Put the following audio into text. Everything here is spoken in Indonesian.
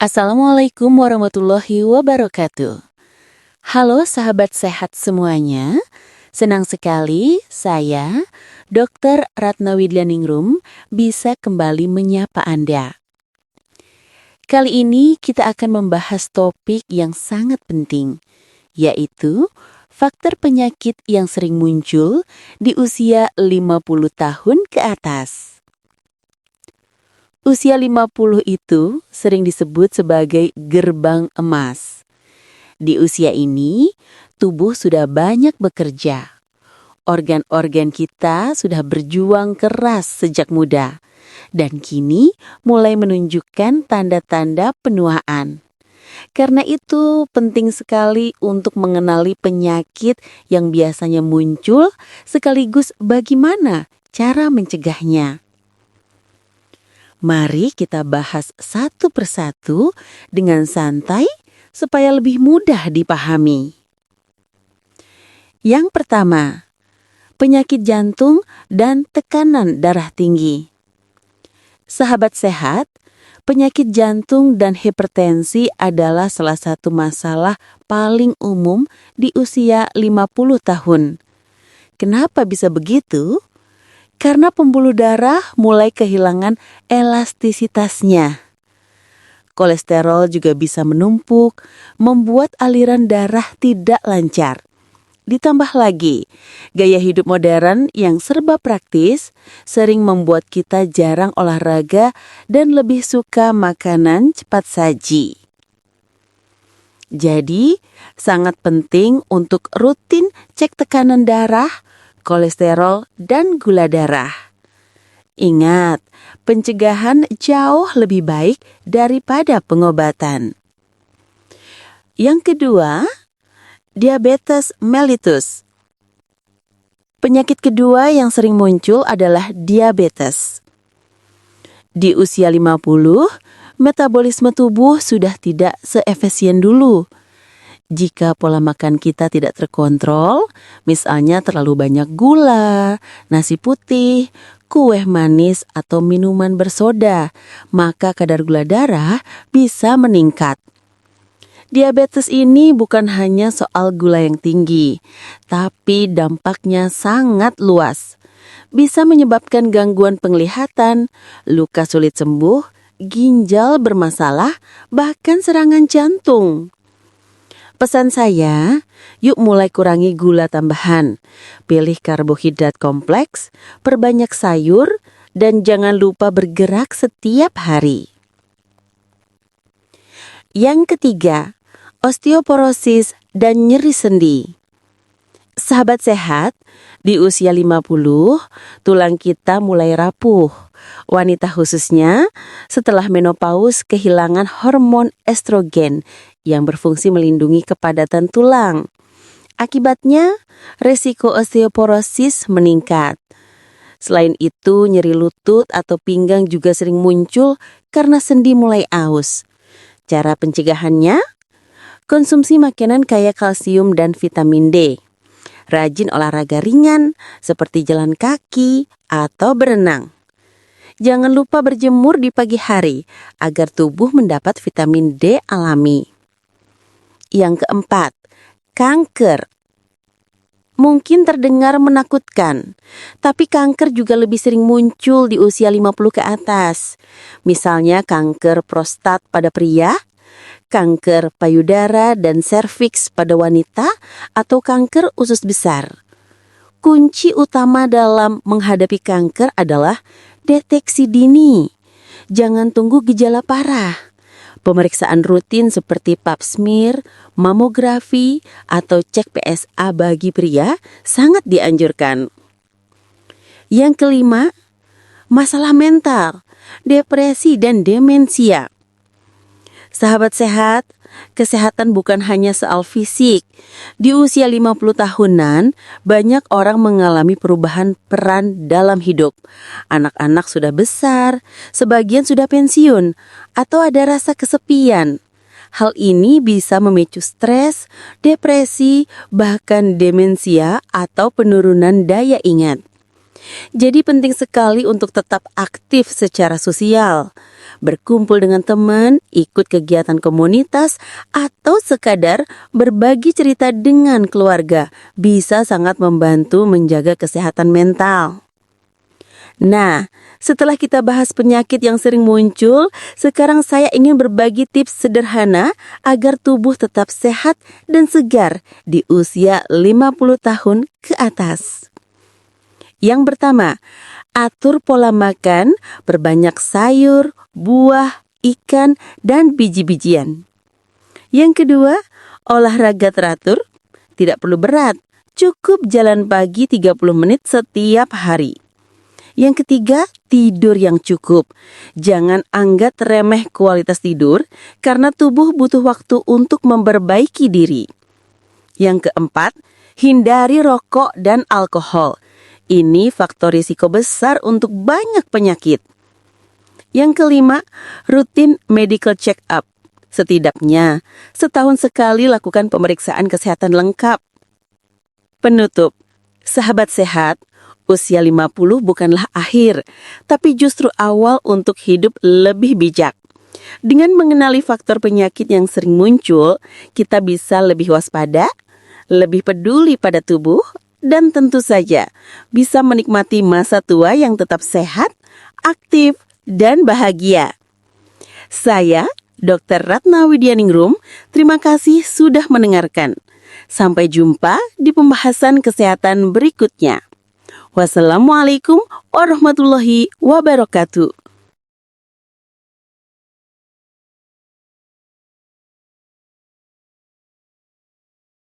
Assalamualaikum warahmatullahi wabarakatuh. Halo sahabat sehat semuanya. Senang sekali saya, Dr. Ratna Widyaningrum, bisa kembali menyapa Anda. Kali ini kita akan membahas topik yang sangat penting, yaitu faktor penyakit yang sering muncul di usia 50 tahun ke atas. Usia 50 itu sering disebut sebagai gerbang emas. Di usia ini, tubuh sudah banyak bekerja. Organ-organ kita sudah berjuang keras sejak muda, dan kini mulai menunjukkan tanda-tanda penuaan. Karena itu penting sekali untuk mengenali penyakit yang biasanya muncul, sekaligus bagaimana cara mencegahnya. Mari kita bahas satu persatu dengan santai supaya lebih mudah dipahami. Yang pertama, penyakit jantung dan tekanan darah tinggi. Sahabat sehat, penyakit jantung dan hipertensi adalah salah satu masalah paling umum di usia 50 tahun. Kenapa bisa begitu? Karena pembuluh darah mulai kehilangan elastisitasnya. Kolesterol juga bisa menumpuk, membuat aliran darah tidak lancar. Ditambah lagi, gaya hidup modern yang serba praktis sering membuat kita jarang olahraga dan lebih suka makanan cepat saji. Jadi, sangat penting untuk rutin cek tekanan darah, kolesterol, dan gula darah. Ingat, pencegahan jauh lebih baik daripada pengobatan. Yang kedua, diabetes mellitus. Penyakit kedua yang sering muncul adalah diabetes. Di usia 50, metabolisme tubuh sudah tidak seefisien dulu. Jika pola makan kita tidak terkontrol, misalnya terlalu banyak gula, nasi putih, kue manis, atau minuman bersoda, maka kadar gula darah bisa meningkat. Diabetes ini bukan hanya soal gula yang tinggi, tapi dampaknya sangat luas. Bisa menyebabkan gangguan penglihatan, luka sulit sembuh, ginjal bermasalah, bahkan serangan jantung. Pesan saya, yuk mulai kurangi gula tambahan, pilih karbohidrat kompleks, perbanyak sayur, dan jangan lupa bergerak setiap hari. Yang ketiga, osteoporosis dan nyeri sendi. Sahabat sehat, di usia 50, tulang kita mulai rapuh. Wanita khususnya setelah menopause kehilangan hormon estrogen yang berfungsi melindungi kepadatan tulang. Akibatnya, resiko osteoporosis meningkat. Selain itu, nyeri lutut atau pinggang juga sering muncul karena sendi mulai aus. Cara pencegahannya? Konsumsi makanan kaya kalsium dan vitamin D. Rajin olahraga ringan seperti jalan kaki atau berenang. Jangan lupa berjemur di pagi hari agar tubuh mendapat vitamin D alami. Yang keempat, kanker. Mungkin terdengar menakutkan, tapi kanker juga lebih sering muncul di usia 50 ke atas. Misalnya kanker prostat pada pria, kanker payudara dan serviks pada wanita, atau kanker usus besar. Kunci utama dalam menghadapi kanker adalah deteksi dini. Jangan tunggu gejala parah. Pemeriksaan rutin seperti pap smear, mamografi, atau cek PSA bagi pria sangat dianjurkan. Yang kelima, masalah mental, depresi dan demensia. Sahabat sehat, kesehatan bukan hanya soal fisik. Di usia 50 tahunan, banyak orang mengalami perubahan peran dalam hidup. Anak-anak sudah besar, sebagian sudah pensiun, atau ada rasa kesepian. Hal ini bisa memicu stres, depresi, bahkan demensia atau penurunan daya ingat. Jadi penting sekali untuk tetap aktif secara sosial. berkumpul dengan teman, ikut kegiatan komunitas, atau sekadar berbagi cerita dengan keluarga bisa sangat membantu menjaga kesehatan mental. Nah, setelah kita bahas penyakit yang sering muncul, sekarang saya ingin berbagi tips sederhana agar tubuh tetap sehat dan segar di usia 50 tahun ke atas. Yang pertama, atur pola makan, perbanyak sayur, buah, ikan, dan biji-bijian. Yang kedua, olahraga teratur, tidak perlu berat, cukup jalan pagi 30 menit setiap hari. Yang ketiga, tidur yang cukup. Jangan anggap remeh kualitas tidur karena tubuh butuh waktu untuk memperbaiki diri. Yang keempat, hindari rokok dan alkohol. Ini faktor risiko besar untuk banyak penyakit. Yang kelima, rutin medical check-up. Setidaknya, setahun sekali lakukan pemeriksaan kesehatan lengkap. Penutup, sahabat sehat, usia 50 bukanlah akhir, tapi justru awal untuk hidup lebih bijak. Dengan mengenali faktor penyakit yang sering muncul, kita bisa lebih waspada, lebih peduli pada tubuh, dan tentu saja bisa menikmati masa tua yang tetap sehat, aktif, dan bahagia. Saya, Dr. Ratna Widianingrum, terima kasih sudah mendengarkan. Sampai jumpa di pembahasan kesehatan berikutnya. Wassalamualaikum warahmatullahi wabarakatuh.